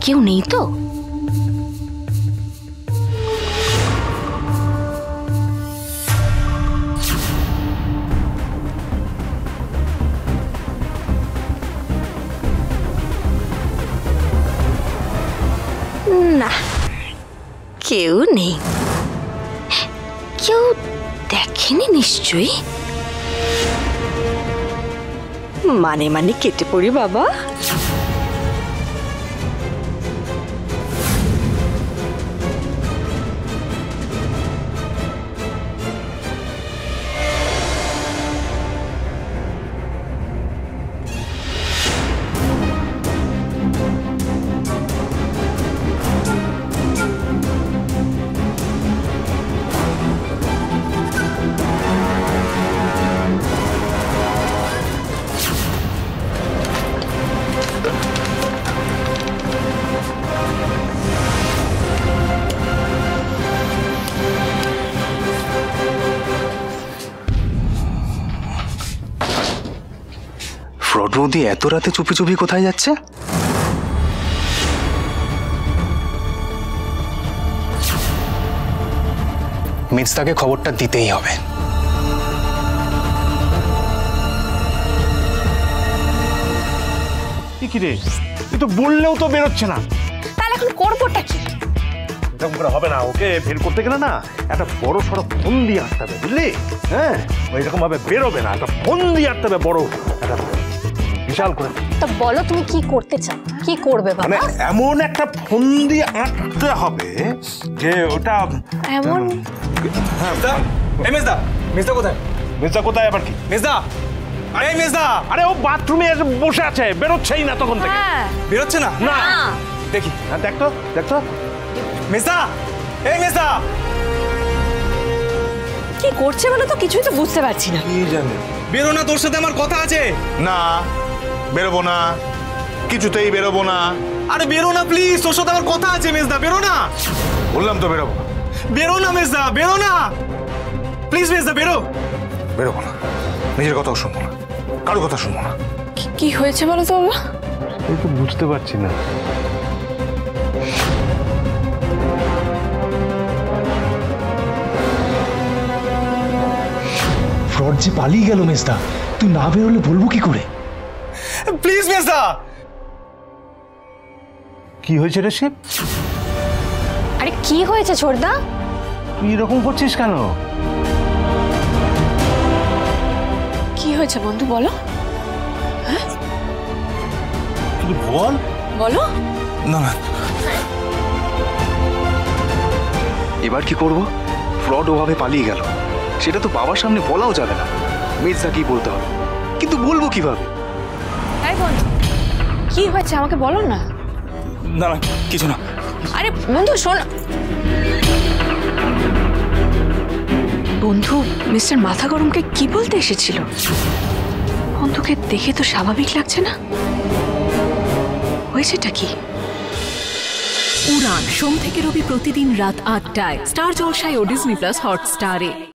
কেউ নেই তো? না, কেউ নেই। কেউ দেখেনি নিশ্চয়ই। মানে কেটে পড়ি বাবা। ফ্রড বৌদি এত রাতে চুপি চুপি কোথায় যাচ্ছে? মিস্তাকে খবরটা দিতেই হবে। কি রে, তুই তো বললেও তো বেরোচ্ছে না। তাহলে এখন করবোটা কি? এরকম করে হবে না, ওকে বের করতে গেলে না একটা বড় সড়ো ফোন দিয়ে আসতে হবে, বুঝলি? হ্যাঁ, এরকম ভাবে বেরোবে না, একটা ফোন দিয়ে আসতে হবে, বড় একটা বিশাল করে। তা বলো তুমি কি করতে চাও, কি করবে বাবা? মানে এমন একটা ফোন দিয়ে আঁটতে হবে যে ওটা এমন। মেজদা, মেজদা কোথায়? মেজদা কোথায় আবার কি? মেজদা, আরে মেজদা! আরে ও বাথরুমে এসে বসে আছে, বেরোচ্ছেই না তখন থেকে। বেরোচ্ছে না? না দেখি। হ্যাঁ, দেখতো দেখতো। মেজদা, এই মেজদা! কি করছে বলো তো, কিছুই তো বুঝতে পারছি না। কি জানে? বেরো না, তোর সাথে আমার কথা আছে। না, বেরোবো না, কিছুতেই বেরোবো না। আরে বেরো না প্লিজ, তোর সাথে আমার কথা আছে মেজদা, বেরো না। বললাম তো বেরোবো না। বেরো না মেজদা, বেরো না প্লিজ মেজদা, বেরো। বেরোবো না, নিজের কথাও শুনবো না, কারো কথা শুনবো না। কি হয়েছে বলো তো বাবা? এই তো বুঝতে পারছি না। ফ্রড যে পালিয়ে গেল মেজদা, তুই না বেরোলে বলবো কি করে? প্লিজ মেজদা। কি হয়েছে রে শিব? আরে কি হয়েছে ছোটদা? তুই এরকম করছিস কেন? কি হয়েছে বন্ধু বলো? তুই বল। বলো। না না, এবার কি করব? ফ্রড ওভাবে পালিয়ে গেল, সেটা তো বাবার সামনে বলাও যাবে না। মির্জাকেই বলতে হবে, কিন্তু বলবো কিভাবে? আরে বন্ধু, কি হয়েছে আমাকে বলো না। না না, কিছু না। আরে বন্ধু শোন। বন্ধু মিস্টার মাথা গরমকে কি বলতে এসেছিল? বন্ধুকে দেখে তো স্বাভাবিক লাগছে না। হয়েছেটা কি? উড়ান সোম থেকে রবি প্রতিদিন রাত ৮টায় স্টার জলসায় ও ডিজনি প্লাস হটস্টারে।